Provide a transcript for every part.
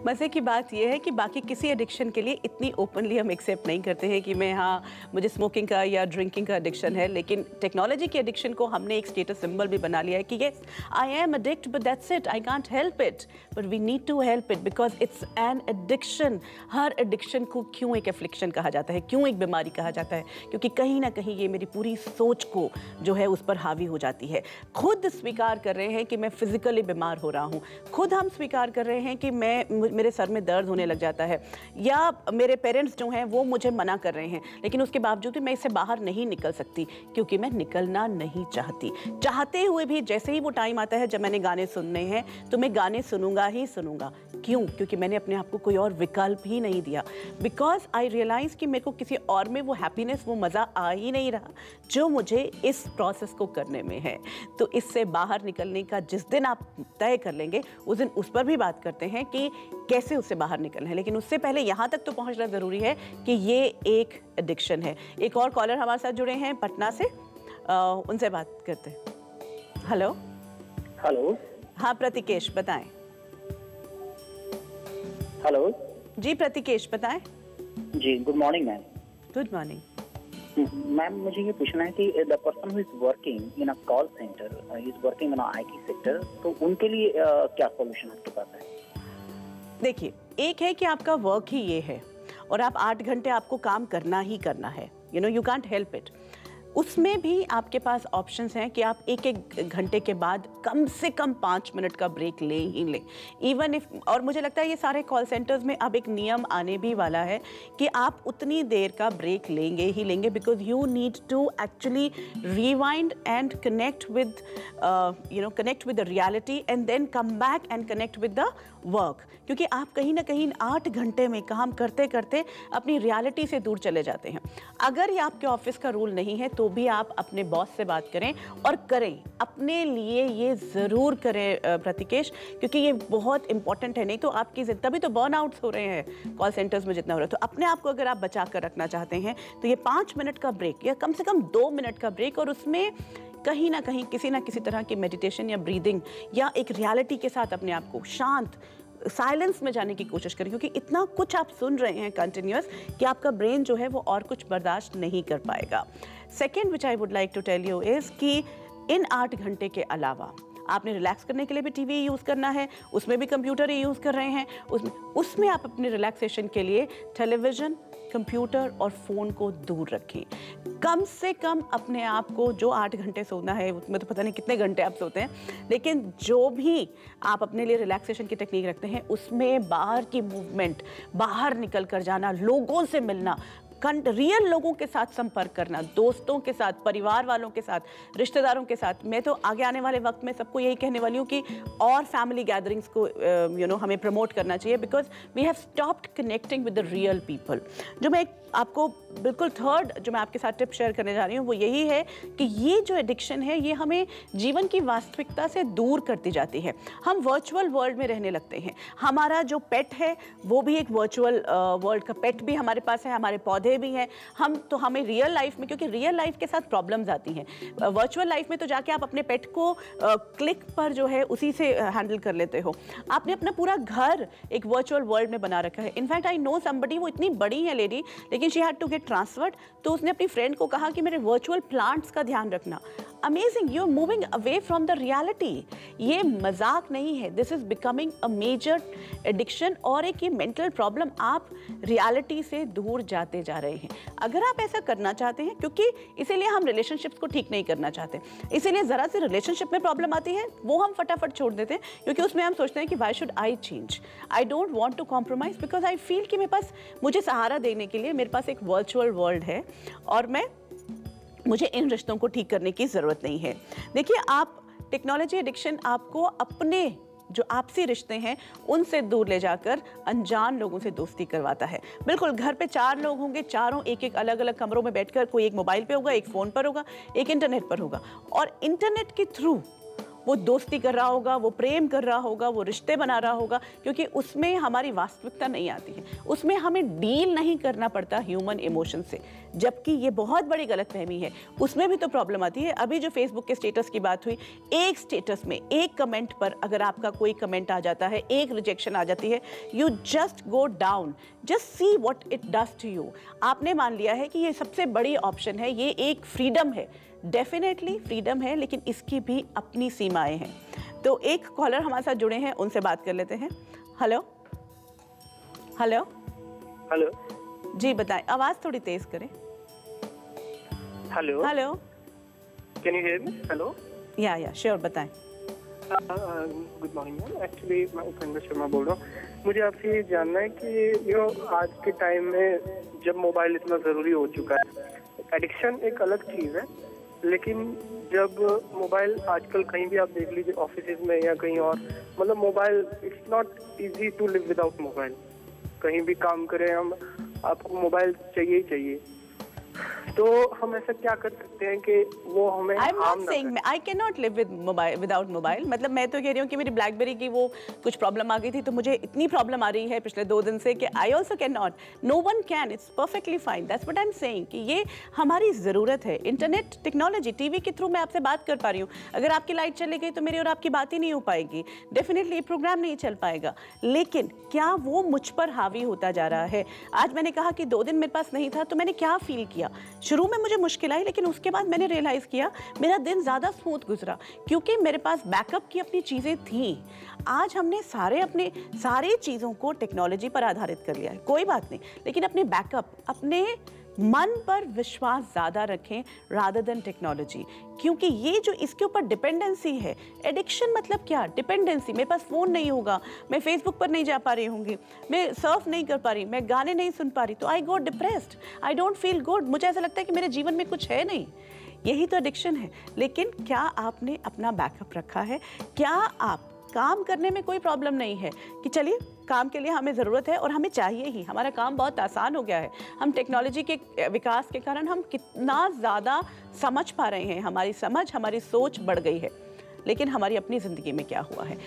मज़े की बात यह है कि बाकी किसी एडिक्शन के लिए इतनी ओपनली हम एक्सेप्ट नहीं करते हैं कि मैं मुझे स्मोकिंग का या ड्रिंकिंग का एडिक्शन है, लेकिन टेक्नोलॉजी के एडिक्शन को हमने एक स्टेटस सिंबल भी बना लिया है कि yes I am addict but that's it, I can't help it, but we need to help it because it's an addiction. Her addiction को क्यों एक एफ्लिक्शन कहा जाता है, क्यों एक बीमारी कहा जाता है? क्योंकि कहीं ना कहीं ये मेरी पूरी सोच को जो है उस पर हावी हो जाती है। खुद स्वीकार कर रहे हैं कि मैं फिजिकली बीमार हो रहा हूँ, खुद हम स्वीकार कर रहे हैं कि मेरे सर में दर्द होने लग जाता है, या मेरे पेरेंट्स जो हैं वो मुझे मना कर रहे हैं, लेकिन उसके बावजूद भी मैं इससे बाहर नहीं निकल सकती क्योंकि मैं निकलना नहीं चाहती। चाहते हुए भी जैसे ही वो टाइम आता है जब मैंने गाने सुनने हैं तो मैं गाने सुनूंगा ही सुनूंगा। क्यों? क्योंकि मैंने अपने आप को कोई और विकल्प ही नहीं दिया। बिकॉज आई रियलाइज कि मेरे को किसी और में वो हैप्पीनेस, वो मज़ा आ ही नहीं रहा जो मुझे इस प्रोसेस को करने में है। तो इससे बाहर निकलने का जिस दिन आप तय कर लेंगे उस दिन उस पर भी बात करते हैं कि कैसे उससे बाहर निकलना है। लेकिन उससे पहले यहाँ तक तो पहुँचना ज़रूरी है कि ये एक एडिक्शन है। एक और कॉलर हमारे साथ जुड़े हैं पटना से, उनसे बात करते हैं। Hello hello. हाँ प्रतिकेश, बताएं। हेलो जी प्रतिकेश, बताएं। जी, good morning ma'am. Good morning ma'am, मुझे ये पूछना है कि the person who is working in a call centre, is working in IT sector, तो उनके लिए क्या सॉल्यूशन आपके पास है? देखिए, एक है कि आपका वर्क ही ये है और आप 8 घंटे आपको काम करना ही करना है, यू कांट हेल्प इट। उसमें भी आपके पास ऑप्शंस हैं कि आप एक एक घंटे के बाद कम से कम 5 मिनट का ब्रेक ले ही लें, इवन इफ। और मुझे लगता है ये सारे कॉल सेंटर्स में अब एक नियम आने भी वाला है कि आप उतनी देर का ब्रेक लेंगे ही लेंगे, because you need to actually rewind and connect with connect with the reality and then come back and connect with the work. क्योंकि आप कहीं ना कहीं 8 घंटे में काम करते करते अपनी रियलिटी से दूर चले जाते हैं। अगर ये आपके ऑफिस का रूल नहीं है तो भी आप अपने बॉस से बात करें, और करें अपने लिए ये ज़रूर करें प्रतिकेश, क्योंकि ये बहुत इंपॉर्टेंट है। नहीं तो आपकी तभी तो बर्न आउट्स हो रहे हैं कॉल सेंटर्स में जितना हो रहा है। तो अपने आप को अगर आप बचा कर रखना चाहते हैं तो ये 5 मिनट का ब्रेक या कम से कम 2 मिनट का ब्रेक, और उसमें कहीं ना कहीं किसी ना किसी तरह की मेडिटेशन या ब्रीदिंग या एक रियलिटी के साथ अपने आप को शांत साइलेंस में जाने की कोशिश करें, क्योंकि इतना कुछ आप सुन रहे हैं कंटिन्यूअस कि आपका ब्रेन जो है वो और कुछ बर्दाश्त नहीं कर पाएगा। Second which I would like to tell you is कि इन 8 घंटे के अलावा आपने रिलैक्स करने के लिए भी टीवी यूज़ करना है, उसमें भी कंप्यूटर ही यूज़ कर रहे हैं, उसमें आप अपने रिलैक्सेशन के लिए टेलीविज़न, कंप्यूटर और फ़ोन को दूर रखें। कम से कम अपने आप को, जो 8 घंटे सोना है उसमें तो पता नहीं कितने घंटे आप सोते हैं, लेकिन जो भी आप अपने लिए रिलैक्सेशन की टेक्निक रखते हैं उसमें बाहर की मूवमेंट, बाहर निकल कर जाना, लोगों से मिलना, रियल लोगों के साथ संपर्क करना, दोस्तों के साथ, परिवार वालों के साथ, रिश्तेदारों के साथ। मैं तो आगे आने वाले वक्त में सबको यही कहने वाली हूँ कि और फैमिली गैदरिंग्स को हमें प्रमोट करना चाहिए, because we have stopped connecting with the real people. जो मैं आपको बिल्कुल थर्ड जो मैं आपके साथ टिप शेयर करने जा रही हूँ वो यही है कि ये जो एडिक्शन है ये हमें जीवन की वास्तविकता से दूर करती जाती है। हम वर्चुअल वर्ल्ड में रहने लगते हैं। हमारा जो पेट है वो भी एक वर्चुअल वर्ल्ड का पेट भी हमारे पास है, हमारे पौधे भी हैं। हमें रियल लाइफ में, क्योंकि रियल लाइफ के साथ प्रॉब्लम्स आती हैं, वर्चुअल लाइफ में तो जाके आप अपने पेट को क्लिक पर जो है उसी से हैंडल कर लेते हो। आपने अपना पूरा घर एक वर्चुअल वर्ल्ड में बना रखा है। इनफैक्ट आई नो समबडी, वो इतनी बड़ी है लेडी, लेकिन she had to get transferred, तो उसने अपनी फ्रेंड को कहा कि मेरे वर्चुअल प्लांट्स का ध्यान रखना। Amazing, you are moving away from the reality. ये मजाक नहीं है, this is becoming a major addiction और एक ये मेंटल प्रॉब्लम। आप रियलिटी से दूर जाते जा रहे हैं। अगर आप ऐसा करना चाहते हैं, क्योंकि इसीलिए हम रिलेशनशिप्स को ठीक नहीं करना चाहते, इसीलिए ज़रा सी रिलेशनशिप में प्रॉब्लम आती है वो हम फटाफट छोड़ देते हैं, क्योंकि उसमें हम सोचते हैं कि why should I change, I don't want to compromise, because I feel कि मेरे पास, मुझे सहारा देने के लिए मेरे पास एक वर्चुअल वर्ल्ड है और मुझे इन रिश्तों को ठीक करने की ज़रूरत नहीं है। देखिए, आप टेक्नोलॉजी एडिक्शन आपको अपने जो आपसी रिश्ते हैं उनसे दूर ले जाकर अनजान लोगों से दोस्ती करवाता है। बिल्कुल, घर पे 4 लोग होंगे, चारों एक एक अलग अलग कमरों में बैठकर, कोई एक मोबाइल पे होगा, एक फ़ोन पर होगा, एक इंटरनेट पर होगा, और इंटरनेट के थ्रू वो दोस्ती कर रहा होगा, वो प्रेम कर रहा होगा, वो रिश्ते बना रहा होगा, क्योंकि उसमें हमारी वास्तविकता नहीं आती है, उसमें हमें डील नहीं करना पड़ता ह्यूमन इमोशन से, जबकि ये बहुत बड़ी गलतफहमी है। उसमें भी तो प्रॉब्लम आती है। अभी जो फेसबुक के स्टेटस की बात हुई, एक स्टेटस में एक कमेंट पर अगर आपका कोई कमेंट आ जाता है, एक रिजेक्शन आ जाती है, you just go down, just see what it does to you. आपने मान लिया है कि ये सबसे बड़ी ऑप्शन है, ये एक फ्रीडम है, डेफिनेटली फ्रीडम है, लेकिन इसकी भी अपनी सीमाएं हैं। तो एक कॉलर हमारे साथ जुड़े हैं, उनसे बात कर लेते हैं। हेलो हेलो हेलो जी बताएं, आवाज़ थोड़ी तेज करें। Hello hello can you hear me? Hello या श्योर, बताएं। गुड मॉर्निंग मैम, एक्चुअली मैं उपेंद्र शर्मा बोल रहा हूँ। मुझे आपसे ये जानना है कि आज के टाइम में जब मोबाइल इतना ज़रूरी हो चुका है, एडिक्शन एक अलग चीज़ है, लेकिन जब मोबाइल आजकल कहीं भी आप देख लीजिए, ऑफिस में या कहीं और, मतलब mobile, it's not easy to live without mobile. कहीं भी काम करें हम, आपको मोबाइल चाहिए ही चाहिए। तो हम ऐसा क्या कर सकते हैं कि वो हमें I am not saying I can not live without mobile. मतलब मैं तो कह रही हूँ कि मेरी ब्लैकबेरी की वो कुछ प्रॉब्लम आ गई थी, तो मुझे इतनी प्रॉब्लम आ रही है पिछले 2 दिन से कि I also can not, no one can, it's perfectly fine, that's what I am saying कि ये हमारी ज़रूरत है। इंटरनेट टेक्नोलॉजी, टीवी के थ्रू मैं आपसे बात कर पा रही हूँ, अगर आपकी लाइट चली गई तो मेरी और आपकी बात ही नहीं हो पाएगी, डेफिनेटली ये प्रोग्राम नहीं चल पाएगा। लेकिन क्या वो मुझ पर हावी होता जा रहा है? आज मैंने कहा कि 2 दिन मेरे पास नहीं था, तो मैंने क्या फील किया? शुरू में मुझे मुश्किल आई, लेकिन उसके बाद मैंने रियलाइज़ किया मेरा दिन ज़्यादा स्मूथ गुजरा, क्योंकि मेरे पास बैकअप की अपनी चीज़ें थीं। आज हमने सारी चीज़ों को टेक्नोलॉजी पर आधारित कर लिया है, कोई बात नहीं, लेकिन अपने बैकअप, अपने मन पर विश्वास ज़्यादा रखें रादर देन टेक्नोलॉजी, क्योंकि ये जो इसके ऊपर डिपेंडेंसी है, एडिक्शन मतलब क्या? डिपेंडेंसी। मेरे पास फ़ोन नहीं होगा, मैं फेसबुक पर नहीं जा पा रही होंगी, मैं सर्फ नहीं कर पा रही, मैं गाने नहीं सुन पा रही, तो I go depressed, I don't feel good, मुझे ऐसा लगता है कि मेरे जीवन में कुछ है नहीं। यही तो एडिक्शन है। लेकिन क्या आपने अपना बैकअप रखा है? क्या आप काम करने में कोई प्रॉब्लम नहीं है कि चलिए काम के लिए हमें ज़रूरत है और हमें चाहिए ही, हमारा काम बहुत आसान हो गया है, हम टेक्नोलॉजी के विकास के कारण हम कितना ज़्यादा समझ पा रहे हैं, हमारी समझ, हमारी सोच बढ़ गई है। लेकिन हमारी अपनी ज़िंदगी में क्या हुआ है?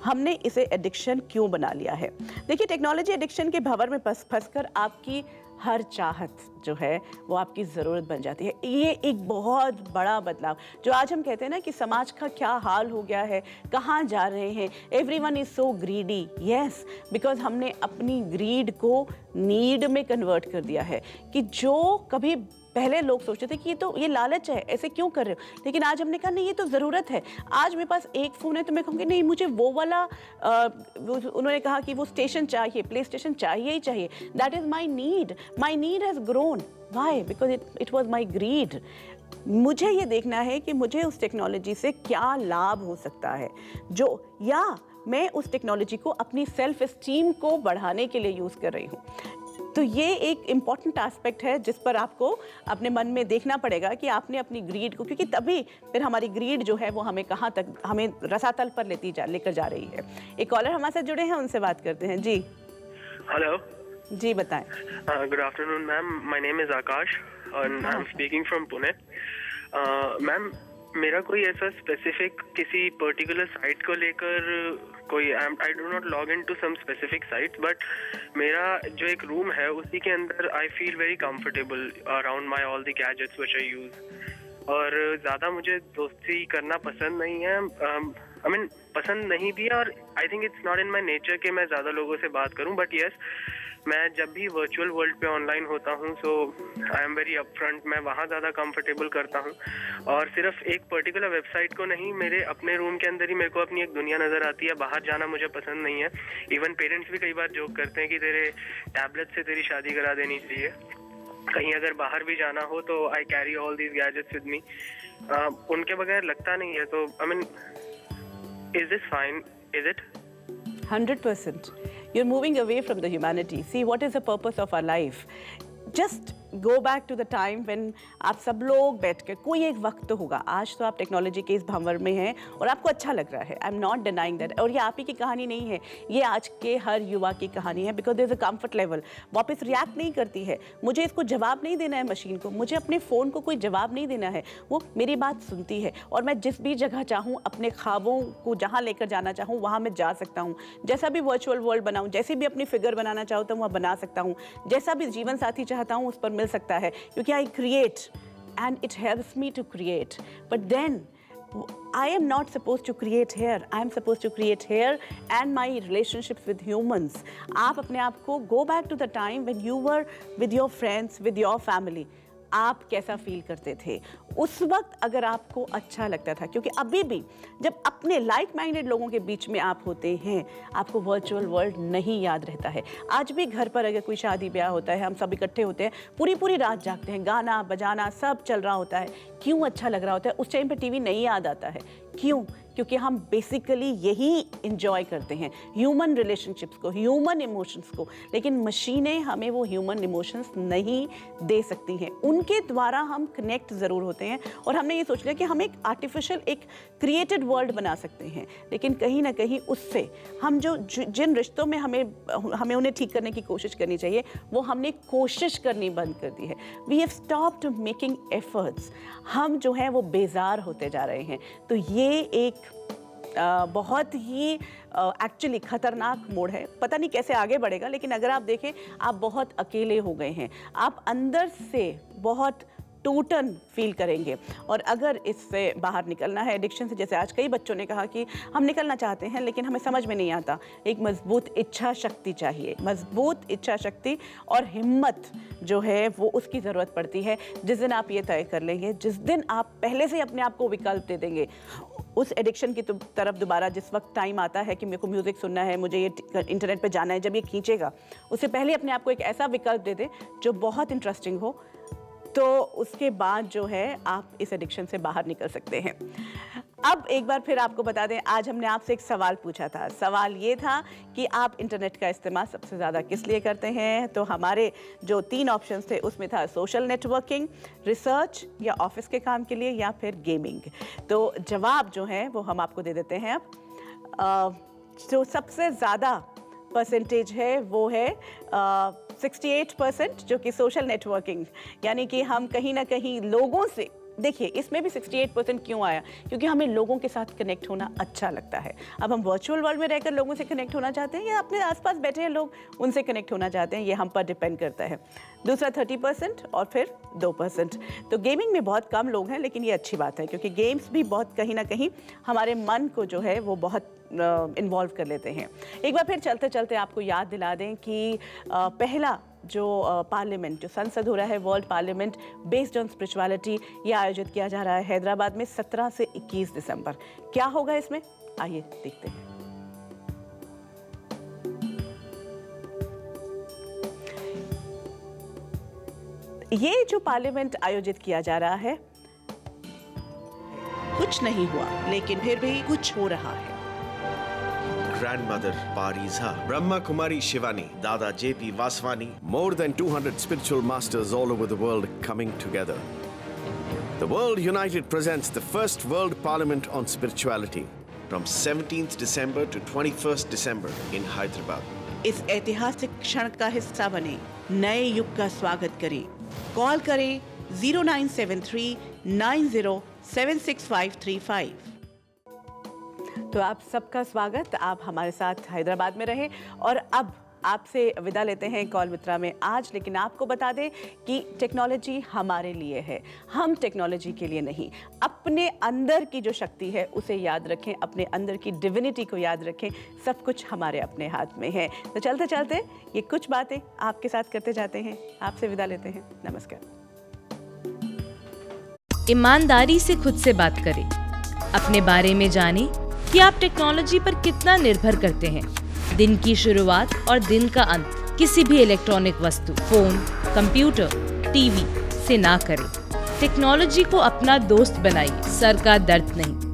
हमने इसे एडिक्शन क्यों बना लिया है? देखिए, टेक्नोलॉजी एडिक्शन के भंवर में फंसकर आपकी हर चाहत जो है वो आपकी ज़रूरत बन जाती है। ये एक बहुत बड़ा बदलाव, जो आज हम कहते हैं ना कि समाज का क्या हाल हो गया है, कहाँ जा रहे हैं, everyone is so greedy. Yes, because हमने अपनी ग्रीड को नीड में कन्वर्ट कर दिया है, कि जो कभी पहले लोग सोचते थे कि ये लालच है, ऐसे क्यों कर रहे हो, लेकिन आज हमने कहा नहीं, ये तो ज़रूरत है। आज मेरे पास एक फ़ोन है तो मैं कहूँगी नहीं, मुझे वो वाला उन्होंने कहा कि वो स्टेशन चाहिए, प्ले स्टेशन चाहिए ही चाहिए। That is my need has grown. Why? Because it was my greed. मुझे ये देखना है कि मुझे उस टेक्नोलॉजी से क्या लाभ हो सकता है, या मैं उस टेक्नोलॉजी को अपनी सेल्फ एस्टीम को बढ़ाने के लिए यूज़ कर रही हूँ। तो ये एक इम्पॉर्टेंट एस्पेक्ट है जिस पर आपको अपने मन में देखना पड़ेगा कि आपने अपनी ग्रीड को, क्योंकि तभी फिर हमारी ग्रीड जो है वो हमें कहाँ तक, हमें रसातल पर लेकर जा रही है। एक कॉलर हमारे साथ जुड़े हैं, उनसे बात करते हैं। जी हेलो जी बताएं। Good afternoon ma'am, my name is Akash और I am speaking from Pune. Ma'am, मेरा कोई ऐसा स्पेसिफिक किसी पर्टिकुलर साइट को लेकर कोई, I do not log in to some specific site, but मेरा जो एक रूम है उसी के अंदर I feel very comfortable around my all the gadgets which I use. और ज़्यादा मुझे दोस्ती करना पसंद नहीं है, आई मीन पसंद नहीं भी, और I think it's not in my nature कि मैं ज़्यादा लोगों से बात करूं, बट येस, मैं जब भी वर्चुअल वर्ल्ड पे ऑनलाइन होता हूँ, सो आई एम वेरी अपफ्रंट, मैं वहाँ ज़्यादा कंफर्टेबल करता हूँ। और सिर्फ एक पर्टिकुलर वेबसाइट को नहीं, मेरे अपने रूम के अंदर ही मेरे को अपनी एक दुनिया नज़र आती है, बाहर जाना मुझे पसंद नहीं है। इवन पेरेंट्स भी कई बार जोक करते हैं कि तेरे टैबलेट से तेरी शादी करा देनी चाहिए। कहीं अगर बाहर भी जाना हो तो I carry all these gadgets with me, उनके बगैर लगता नहीं है। तो I mean, is this fine? Is it? 100%. You're moving away from the humanity. See, what is the purpose of our life? Just go back to the time when आप सब लोग बैठ के, कोई एक वक्त तो होगा, आज तो आप टेक्नोलॉजी के इस भंवर में हैं और आपको अच्छा लग रहा है, I am not denying that. और ये आप ही की कहानी नहीं है, ये आज के हर युवा की कहानी है, because there is a comfort level. वापस रिएक्ट नहीं करती है, मुझे इसको जवाब नहीं देना है मशीन को, मुझे अपने फ़ोन को कोई जवाब नहीं देना है, वो मेरी बात सुनती है और मैं जिस भी जगह चाहूँ, अपने ख्वाबों को जहाँ लेकर जाना चाहूँ वहाँ मैं जा सकता हूँ। जैसा भी वर्चुअल वर्ल्ड बनाऊँ, जैसे भी अपनी फिगर बनाना चाहूँ तो वह बना सकता हूँ, जैसा भी जीवन साथी चाहता हूँ उस पर मिल सकता है, क्योंकि I create and it helps me to create. But then I am not supposed to create here. I am supposed to create here and my relationships with humans. आप अपने आप को go back to the time when you were with your friends, with your family. आप कैसा feel करते थे उस वक्त, अगर आपको अच्छा लगता था, क्योंकि अभी भी जब अपने लाइक माइंडेड लोगों के बीच में आप होते हैं, आपको वर्चुअल वर्ल्ड नहीं याद रहता है। आज भी घर पर अगर कोई शादी ब्याह होता है, हम सब इकट्ठे होते हैं, पूरी पूरी रात जागते हैं, गाना बजाना सब चल रहा होता है, क्यों अच्छा लग रहा होता है? उस टाइम पे टीवी नहीं याद आता है, क्यों? क्योंकि हम बेसिकली यही इंजॉय करते हैं, ह्यूमन रिलेशनशिप्स को, ह्यूमन इमोशंस को। लेकिन मशीनें हमें वो ह्यूमन इमोशंस नहीं दे सकती हैं, उनके द्वारा हम कनेक्ट ज़रूर होते हैं और हमने ये सोच लिया कि हम एक आर्टिफिशियल, एक क्रिएटेड वर्ल्ड बना सकते हैं। लेकिन कहीं ना कहीं उससे हम जिन रिश्तों में हमें उन्हें ठीक करने की कोशिश करनी चाहिए, वो हमने कोशिश करनी बंद कर दी है। We have stopped making efforts. हम जो है वो बेजार होते जा रहे हैं। तो ये एक बहुत ही एक्चुअली ख़तरनाक मोड़ है। पता नहीं कैसे आगे बढ़ेगा, लेकिन अगर आप देखें, आप बहुत अकेले हो गए हैं, आप अंदर से बहुत टूटन फील करेंगे। और अगर इससे बाहर निकलना है, एडिक्शन से, जैसे आज कई बच्चों ने कहा कि हम निकलना चाहते हैं लेकिन हमें समझ में नहीं आता, एक मजबूत इच्छा शक्ति चाहिए, मजबूत इच्छा शक्ति और हिम्मत जो है वो उसकी ज़रूरत पड़ती है। जिस दिन आप ये तय कर लेंगे, जिस दिन आप पहले से अपने आप को विकल्प दे देंगे उस एडिक्शन की तरफ, दोबारा जिस वक्त टाइम आता है कि मेरे को म्यूज़िक सुनना है, मुझे ये इंटरनेट पे जाना है, जब ये खींचेगा, उससे पहले अपने आप को एक ऐसा विकल्प दे दें जो बहुत इंटरेस्टिंग हो, तो उसके बाद जो है आप इस एडिक्शन से बाहर निकल सकते हैं। अब एक बार फिर आपको बता दें, आज हमने आपसे एक सवाल पूछा था। सवाल ये था कि आप इंटरनेट का इस्तेमाल सबसे ज़्यादा किस लिए करते हैं? तो हमारे जो 3 ऑप्शंस थे उसमें था सोशल नेटवर्किंग, रिसर्च या ऑफिस के काम के लिए, या फिर गेमिंग। तो जवाब जो है वो हम आपको दे देते हैं। अब जो सबसे ज़्यादा परसेंटेज है वो है 68%, जो कि सोशल नेटवर्किंग, यानी कि हम कहीं ना कहीं लोगों से, देखिए इसमें भी 68% क्यों आया? क्योंकि हमें लोगों के साथ कनेक्ट होना अच्छा लगता है। अब हम वर्चुअल वर्ल्ड में रहकर लोगों से कनेक्ट होना चाहते हैं या अपने आसपास बैठे हैं लोग उनसे कनेक्ट होना चाहते हैं, ये हम पर डिपेंड करता है। दूसरा 30% और फिर 2%। तो गेमिंग में बहुत कम लोग हैं, लेकिन ये अच्छी बात है क्योंकि गेम्स भी बहुत कहीं ना कहीं हमारे मन को जो है वो बहुत इन्वॉल्व कर लेते हैं। एक बार फिर चलते चलते आपको याद दिला दें कि पहला जो पार्लियामेंट, जो संसद हो रहा है, world parliament based on spirituality, ये आयोजित किया जा रहा है हैदराबाद में 17 से 21 दिसंबर। क्या होगा इसमें, आइए देखते हैं। ये जो पार्लियामेंट आयोजित किया जा रहा है, कुछ नहीं हुआ लेकिन फिर भी कुछ हो रहा है। Grandmother Pariza, Brahma Kumari Shivani, Dada J.P. Vaswani, more than 200 spiritual masters all over the world coming together. The World United presents the first World Parliament on Spirituality from 17th December to 21st December in Hyderabad. इस ऐतिहासिक क्षण का हिस्सा बने, नए युग का स्वागत करें। कॉल करें 0973 90763535। तो आप सबका स्वागत, आप हमारे साथ हैदराबाद में रहें। और अब आपसे विदा लेते हैं कॉल मित्रा में आज, लेकिन आपको बता दें कि टेक्नोलॉजी हमारे लिए है, हम टेक्नोलॉजी के लिए नहीं। अपने अंदर की जो शक्ति है उसे याद रखें, अपने अंदर की डिविनिटी को याद रखें, सब कुछ हमारे अपने हाथ में है। तो चलते चलते ये कुछ बातें आपके साथ करते जाते हैं, आपसे विदा लेते हैं। नमस्कार। ईमानदारी से खुद से बात करें, अपने बारे में जानें कि आप टेक्नोलॉजी पर कितना निर्भर करते हैं। दिन की शुरुआत और दिन का अंत किसी भी इलेक्ट्रॉनिक वस्तु, फोन, कंप्यूटर, टीवी से ना करें। टेक्नोलॉजी को अपना दोस्त बनाइए, सर का दर्द नहीं।